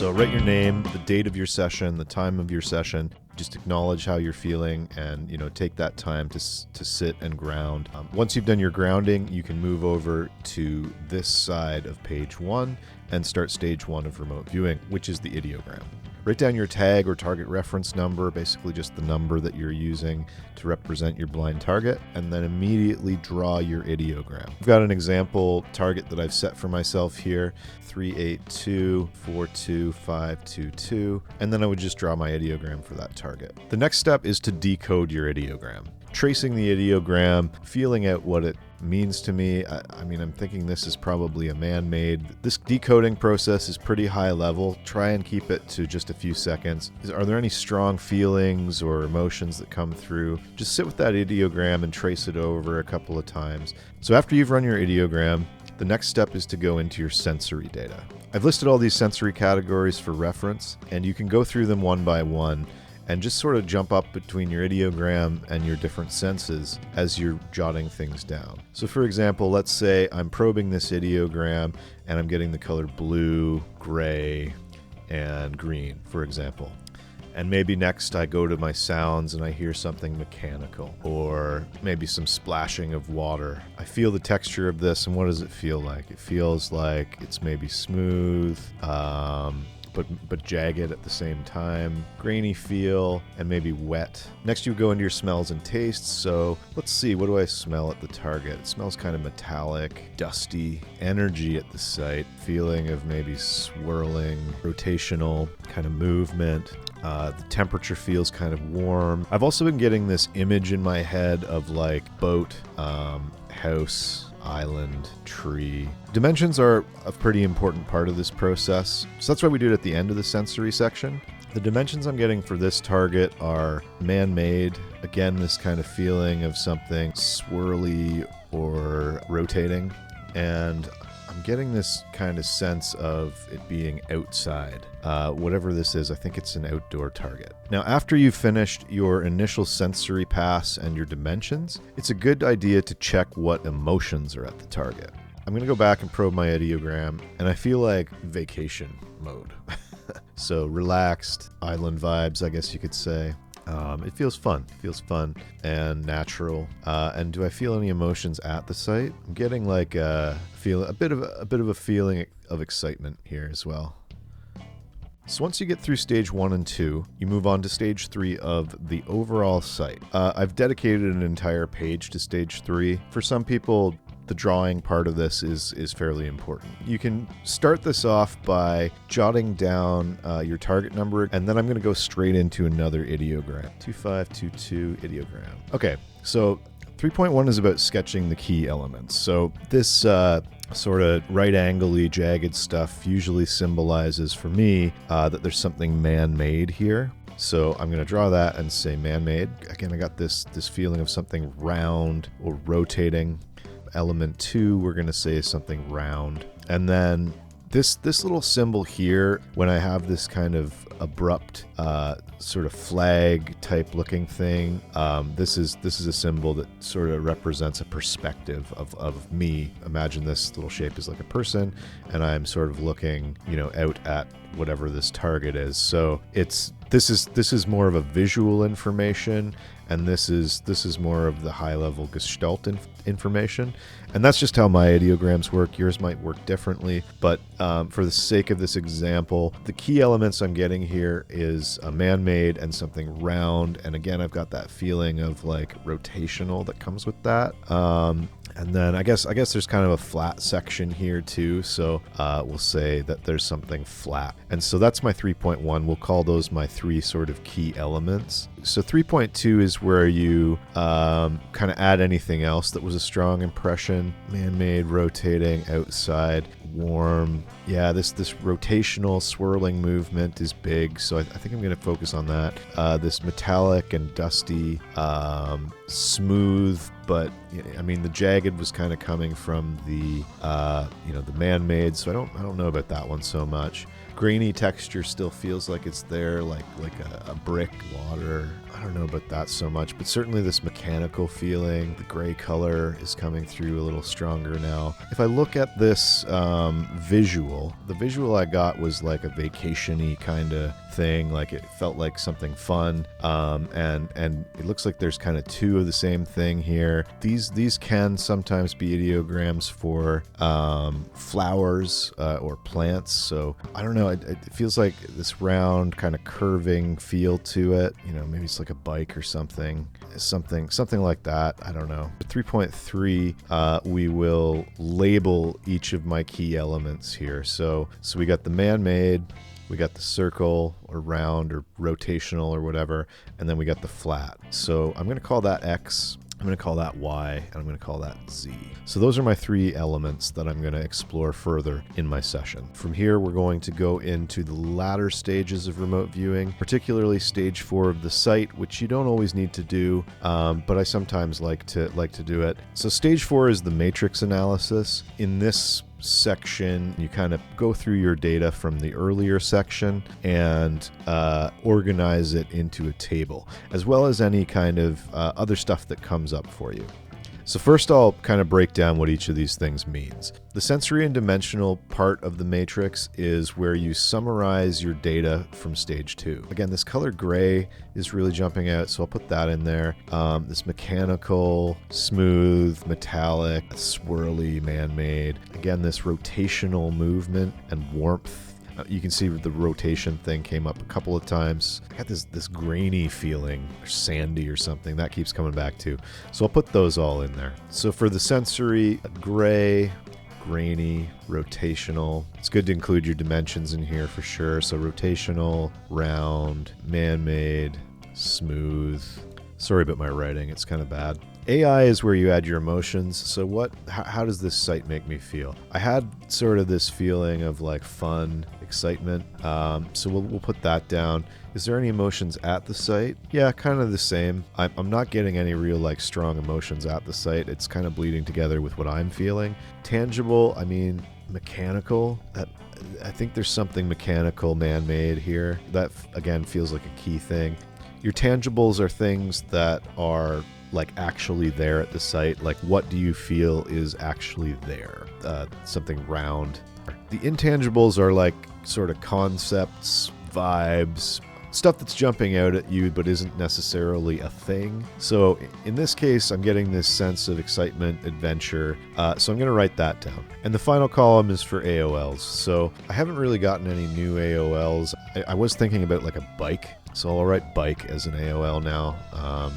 So write your name, the date of your session, the time of your session. Just acknowledge how you're feeling and, take that time to sit and ground. Once you've done your grounding, you can move over to this side of page 1 and start stage 1 of remote viewing, which is the ideogram. Write down your tag or target reference number, basically just the number that you're using to represent your blind target, and then immediately draw your ideogram. I've got an example target that I've set for myself here, 382-42522, and then I would just draw my ideogram for that target. The next step is to decode your ideogram. Tracing the ideogram, feeling out what it means to me. I'm thinking this is probably a man-made. This decoding process is pretty high level. Try and keep it to just a few seconds. Are there any strong feelings or emotions that come through? Just sit with that ideogram and trace it over a couple of times. So after you've run your ideogram, the next step is to go into your sensory data. I've listed all these sensory categories for reference, and you can go through them one by one and just sort of jump up between your ideogram and your different senses as you're jotting things down. So for example, let's say I'm probing this ideogram and I'm getting the color blue, gray, and green, for example. And maybe next I go to my sounds and I hear something mechanical, or maybe some splashing of water. I feel the texture of this, and what does it feel like? It feels like it's maybe smooth, but jagged at the same time, grainy feel, and maybe wet. Next you go into your smells and tastes. So let's see, what do I smell at the target? It smells kind of metallic, dusty, energy at the site, feeling of maybe swirling, rotational kind of movement. The temperature feels kind of warm. I've also been getting this image in my head of like boat, house, island, tree. Dimensions are a pretty important part of this process, so that's why we do it at the end of the sensory section. The dimensions I'm getting for this target are man-made. Again, this kind of feeling of something swirly or rotating, and I'm getting this kind of sense of it being outside. Whatever this is, I think it's an outdoor target. Now, after you've finished your initial sensory pass and your dimensions, it's a good idea to check what emotions are at the target. I'm going to go back and probe my ideogram, and I feel like vacation mode. So relaxed, island vibes, I guess you could say. It feels fun. And natural. And do I feel any emotions at the site? I'm getting like a bit of a feeling of excitement here as well. So once you get through stage 1 and 2, you move on to stage 3 of the overall site. I've dedicated an entire page to stage 3. For some people, the drawing part of this is fairly important. You can start this off by jotting down your target number, and then I'm going to go straight into another ideogram. 2522 ideogram. Okay, so 3.1 is about sketching the key elements. So this sort of right-angle-y, jagged stuff usually symbolizes for me that there's something man-made here. So I'm going to draw that and say man-made. Again, I got this feeling of something round or rotating. Element 2, we're going to say is something round. And then this little symbol here, when I have this kind of abrupt sort of flag type looking thing, this is a symbol that sort of represents a perspective of me. Imagine this little shape is like a person, and I'm sort of looking, out at whatever this target is. So this is more of a visual information, and this is more of the high level gestalt information. And that's just how my ideograms work. Yours might work differently, but for the sake of this example, the key elements I'm getting here is a man-made and something round. And again, I've got that feeling of like rotational that comes with that. And then I guess there's kind of a flat section here too. So we'll say that there's something flat. And so that's my 3.1. We'll call those my 3 sort of key elements. So 3.2 is where you kind of add anything else that was a strong impression. Man-made, rotating, outside, warm. Yeah, this rotational swirling movement is big, so I think I'm going to focus on that. This metallic and dusty, smooth, but the jagged was kind of coming from the the man-made, so I don't know about that one so much. Grainy texture still feels like it's there, like a brick, water. I don't know about that so much, but certainly this mechanical feeling, the gray color is coming through a little stronger now. If I look at this visual. The visual I got was like a vacation-y kind of thing, like it felt like something fun, and it looks like there's kind of two of the same thing here. These can sometimes be ideograms for flowers or plants, so I don't know, it feels like this round kind of curving feel to it. You know, maybe it's like a bike or something like that. I don't know. At 3.3, we will label each of my key elements here. So we got the man-made, we got the circle or round or rotational or whatever, and then we got the flat. So I'm going to call that X, I'm going to call that Y, and I'm going to call that Z. So those are my three elements that I'm going to explore further in my session. From here, we're going to go into the latter stages of remote viewing, particularly stage 4 of the site, which you don't always need to do, but I sometimes like to do it. So stage 4 is the matrix analysis. In this section, you kind of go through your data from the earlier section and organize it into a table, as well as any kind of other stuff that comes up for you. So first I'll kind of break down what each of these things means. The sensory and dimensional part of the matrix is where you summarize your data from stage 2. Again, this color gray is really jumping out, so I'll put that in there. This mechanical, smooth, metallic, swirly, man-made. Again, this rotational movement and warmth. You can see the rotation thing came up a couple of times. I got this grainy feeling, or sandy or something. That keeps coming back too. So I'll put those all in there. So for the sensory, gray, grainy, rotational. It's good to include your dimensions in here for sure. So rotational, round, man-made, smooth. Sorry about my writing, it's kind of bad. AI is where you add your emotions. So how does this site make me feel? I had sort of this feeling of like fun, excitement. So we'll put that down. Is there any emotions at the site? Yeah, kind of the same. I'm not getting any real like strong emotions at the site. It's kind of bleeding together with what I'm feeling. Tangible, I mean, mechanical. I think there's something mechanical, man-made here. That again feels like a key thing. Your tangibles are things that are like actually there at the site. Like, what do you feel is actually there? Something round. The intangibles are like sort of concepts, vibes, stuff that's jumping out at you but isn't necessarily a thing. So in this case, I'm getting this sense of excitement, adventure, so I'm going to write that down. And the final column is for AOLs. So I haven't really gotten any new AOLs. I was thinking about like a bike, so I'll write bike as an AOL now.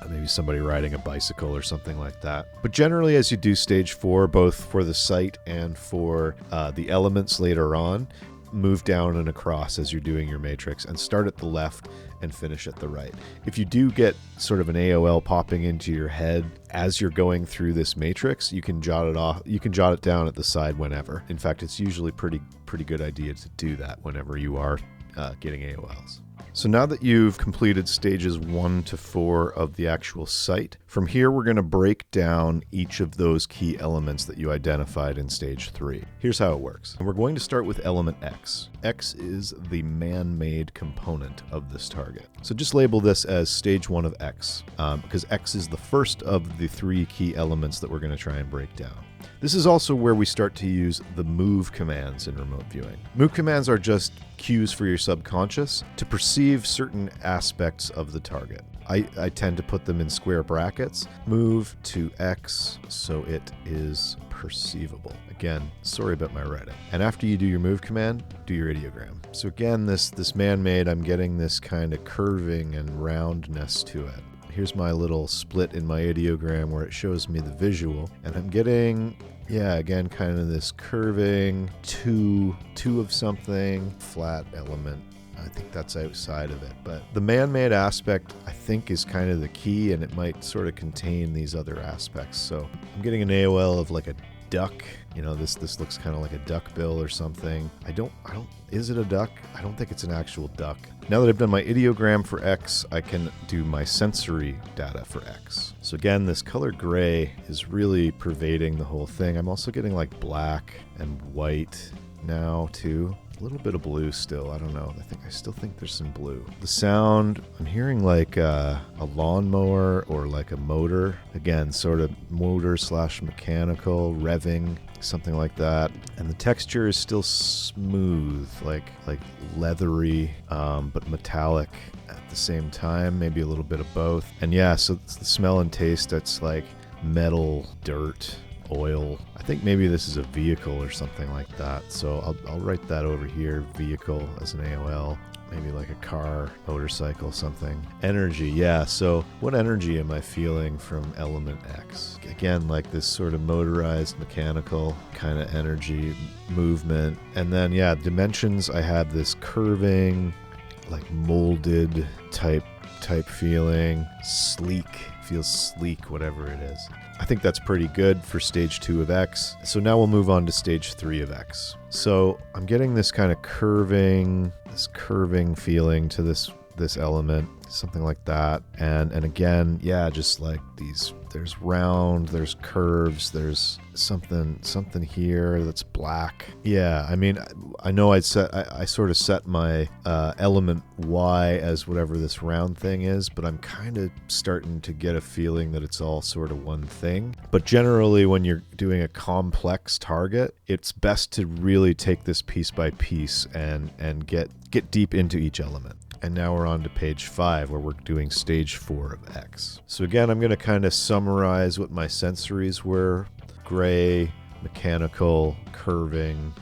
Maybe somebody riding a bicycle or something like that. But generally, as you do stage 4, both for the site and for the elements later on, move down and across as you're doing your matrix and start at the left and finish at the right. If you do get sort of an AOL popping into your head as you're going through this matrix, you can jot it off. You can jot it down at the side whenever. In fact, it's usually pretty good idea to do that whenever you are getting AOLs. So now that you've completed stages 1 to 4 of the actual site, from here we're going to break down each of those key elements that you identified in stage 3. Here's how it works. And we're going to start with element X. X is the man-made component of this target. So just label this as stage 1 of X, because X is the first of the 3 key elements that we're going to try and break down. This is also where we start to use the move commands in remote viewing. Move commands are just cues for your subconscious to perceive certain aspects of the target. I tend to put them in square brackets. Move to X so it is perceivable. Again, sorry about my writing. And after you do your move command, do your ideogram. So again, this man-made, I'm getting this kind of curving and roundness to it. Here's my little split in my ideogram where it shows me the visual, and I'm getting, yeah, again, kind of this curving, two of something, flat element. I think that's outside of it, but the man-made aspect, I think, is kind of the key, and it might sort of contain these other aspects. So I'm getting an AOL of like a duck. You know, this looks kind of like a duck bill or something. Is it a duck? I don't think it's an actual duck. Now that I've done my ideogram for X, I can do my sensory data for X. So again, this color gray is really pervading the whole thing. I'm also getting like black and white now too. A little bit of blue still. I don't know. I still think there's some blue. The sound, I'm hearing like a lawnmower or like a motor. Again, sort of motor / mechanical, revving, something like that. And the texture is still smooth, like leathery, but metallic at the same time. Maybe a little bit of both. And yeah, so the smell and taste, that's like metal, dirt, oil. I think maybe this is a vehicle or something like that. So I'll write that over here, vehicle, as an AOL. Maybe like a car, motorcycle, something. Energy, yeah. So what energy am I feeling from element X? Again, like this sort of motorized, mechanical kind of energy, movement. And then, yeah, dimensions, I have this curving, like molded type feeling. Sleek, feels sleek, whatever it is. I think that's pretty good for stage 2 of X. So now we'll move on to stage 3 of X. So I'm getting this kind of curving feeling to this element, something like that. And again, yeah, just like these, there's round, there's curves, there's something here that's black. Yeah, I mean, I know I sort of set my element Y as whatever this round thing is, but I'm kind of starting to get a feeling that it's all sort of one thing. But generally, when you're doing a complex target, it's best to really take this piece by piece and get deep into each element. And now we're on to page 5, where we're doing stage 4 of X. So again, I'm going to kind of summarize what my sensories were. Gray, mechanical, curving.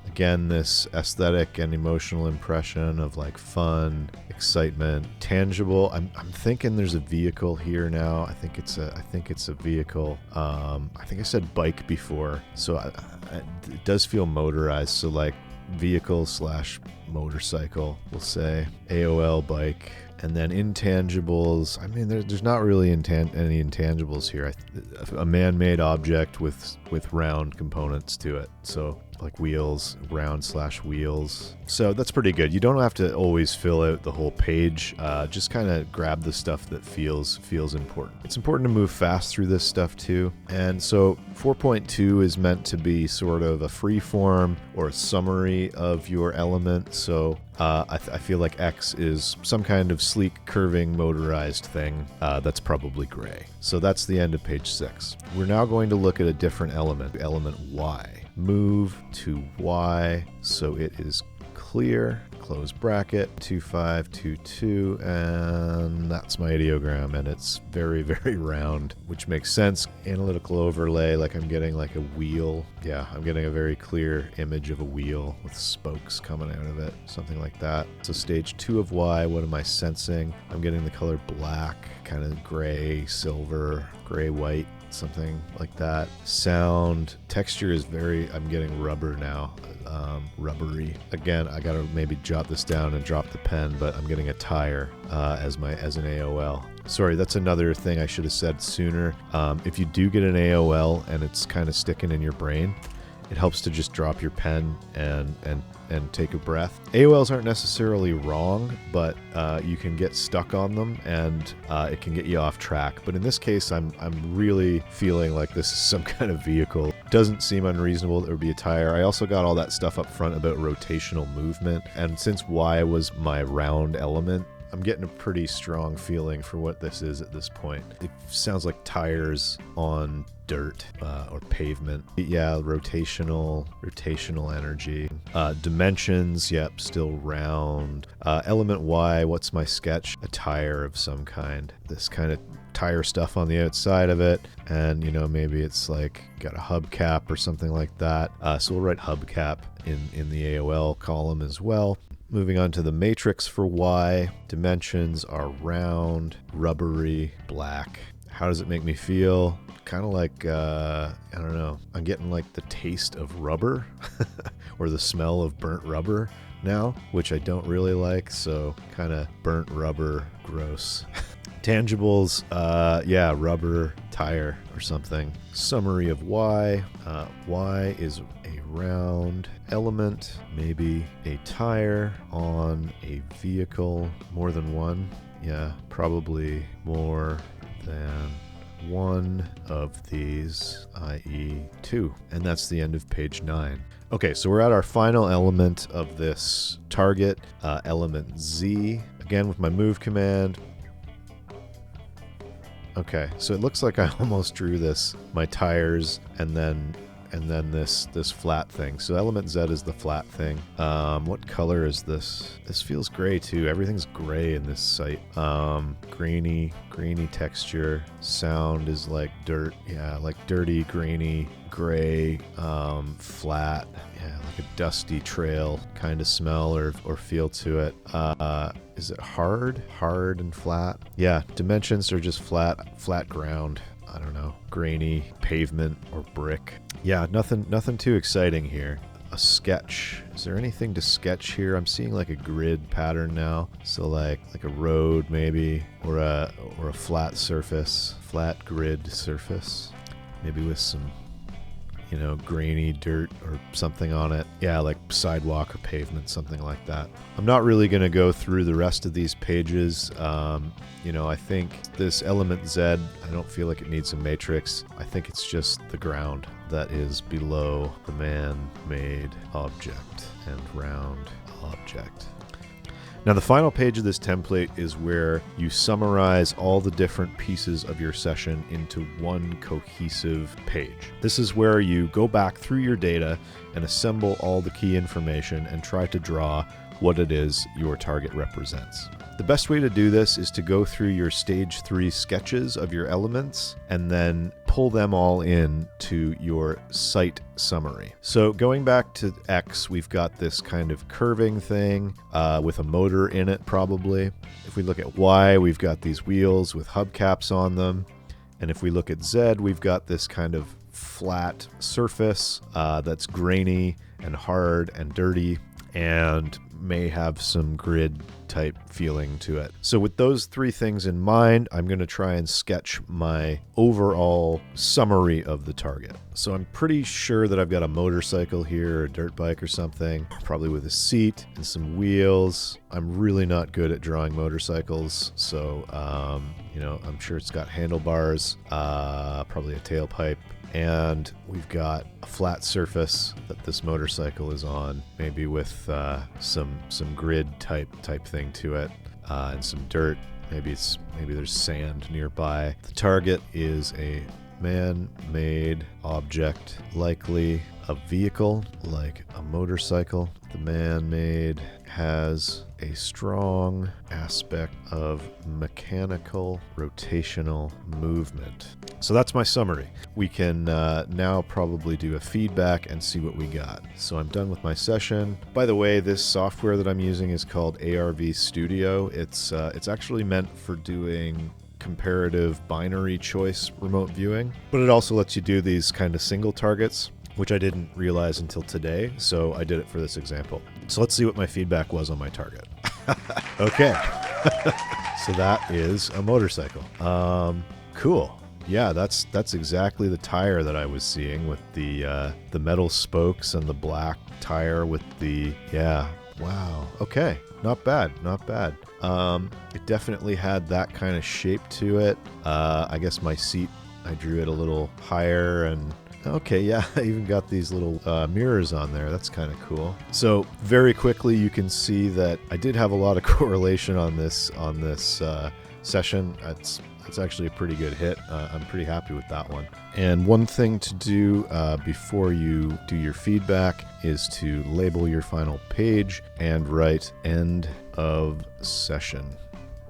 Again, this aesthetic and emotional impression of like fun, excitement, tangible. I'm thinking there's a vehicle here now. I think it's a vehicle. I think I said bike before, so it does feel motorized. So like vehicle / motorcycle, we'll say. AOL bike. And then intangibles, I mean, there's not really any intangibles here. A man-made object with round components to it. So like wheels, round / wheels. So that's pretty good. You don't have to always fill out the whole page. Just kind of grab the stuff that feels important. It's important to move fast through this stuff too. And so 4.2 is meant to be sort of a free form or a summary of your element. So I feel like X is some kind of sleek, curving, motorized thing that's probably gray. So that's the end of page 6. We're now going to look at a different element Y. Move to Y so it is clear, close bracket, 2522, and that's my ideogram, and it's very, very round, which makes sense. Analytical overlay, like I'm getting like a wheel. Yeah, I'm getting a very clear image of a wheel with spokes coming out of it, something like that. So stage 2 of Y, what am I sensing? I'm getting the color black, kind of gray, silver, gray, white, something like that. Sound, texture is I'm getting rubber now. Rubbery. Again, I gotta maybe jot this down and drop the pen, but I'm getting a tire as an AOL. Sorry, that's another thing I should have said sooner. If you do get an AOL and it's kind of sticking in your brain, it helps to just drop your pen and take a breath. AOLs aren't necessarily wrong, but you can get stuck on them and it can get you off track. But in this case, I'm really feeling like this is some kind of vehicle. Doesn't seem unreasonable that it would be a tire. I also got all that stuff up front about rotational movement. And since Y was my round element, I'm getting a pretty strong feeling for what this is at this point. It sounds like tires on dirt or pavement. Yeah, rotational energy. Dimensions, yep, still round. Element Y, what's my sketch? A tire of some kind. This kind of tire stuff on the outside of it, and maybe it's like got a hubcap or something like that. So we'll write hubcap in the AOL column as well. Moving on to the matrix for Y, dimensions are round, rubbery, black. How does it make me feel? Kind of like, I don't know, I'm getting like the taste of rubber or the smell of burnt rubber now, which I don't really like, so kind of burnt rubber, gross. Tangibles, yeah, rubber, tire or something. Summary of Y. Y is a round element, maybe a tire on a vehicle, more than one. Yeah, probably more than one of these, i.e. 2. And that's the end of page 9. Okay, so we're at our final element of this target, element Z. Again, with my move command. Okay, so it looks like I almost drew my tires, and then this flat thing. So element Z is the flat thing. What color is this? This feels gray too. Everything's gray in this site. Grainy texture. Sound is like dirt. Yeah, like dirty, grainy, gray, flat. Yeah, like a dusty trail kind of smell or feel to it. Is it hard and flat? Yeah, dimensions are just flat ground. I don't know, grainy pavement or brick. Yeah, nothing too exciting here. A sketch. Is there anything to sketch here? I'm seeing like a grid pattern now. So like a road maybe, or a flat surface, flat grid surface, maybe with some, grainy dirt or something on it. Yeah, like sidewalk or pavement, something like that. I'm not really going to go through the rest of these pages. I think this element Z, I don't feel like it needs a matrix. I think it's just the ground that is below the man-made object and round object. Now the final page of this template is where you summarize all the different pieces of your session into one cohesive page. This is where you go back through your data and assemble all the key information and try to draw what it is your target represents. The best way to do this is to go through your stage 3 sketches of your elements and then pull them all in to your site summary. So going back to X, we've got this kind of curving thing with a motor in it probably. If we look at Y, we've got these wheels with hubcaps on them. And if we look at Z, we've got this kind of flat surface that's grainy and hard and dirty and may have some grid type feeling to it. So with those 3 things in mind, I'm going to try and sketch my overall summary of the target. So I'm pretty sure that I've got a motorcycle here, or a dirt bike or something, probably with a seat and some wheels. I'm really not good at drawing motorcycles, so I'm sure it's got handlebars, probably a tailpipe. And we've got a flat surface that this motorcycle is on, maybe with some grid type thing to it, and some dirt. Maybe there's sand nearby. The target is a man-made object, likely a vehicle like a motorcycle. The man-made has a strong aspect of mechanical rotational movement. So that's my summary. We can now probably do a feedback and see what we got. So I'm done with my session. By the way, this software that I'm using is called ARV Studio. It's actually meant for doing comparative binary choice remote viewing, but it also lets you do these kind of single targets, which I didn't realize until today, so I did it for this example. So let's see what my feedback was on my target. Okay. So that is a motorcycle. Cool. Yeah, that's exactly the tire that I was seeing with the metal spokes and the black tire with the, yeah. Wow. Okay. Not bad. It definitely had that kind of shape to it. I guess my seat, I drew it a little higher and okay, yeah, I even got these little mirrors on there. That's kind of cool. So very quickly, you can see that I did have a lot of correlation on this session. It's actually a pretty good hit. I'm pretty happy with that one. And one thing to do before you do your feedback is to label your final page and write end of session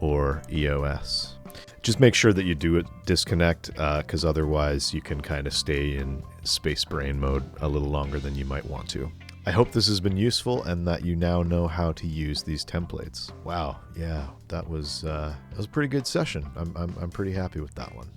or EOS. Just make sure that you do it disconnect, because otherwise you can kind of stay in space brain mode a little longer than you might want to. I hope this has been useful and that you now know how to use these templates. Wow, yeah, that was a pretty good session. I'm pretty happy with that one.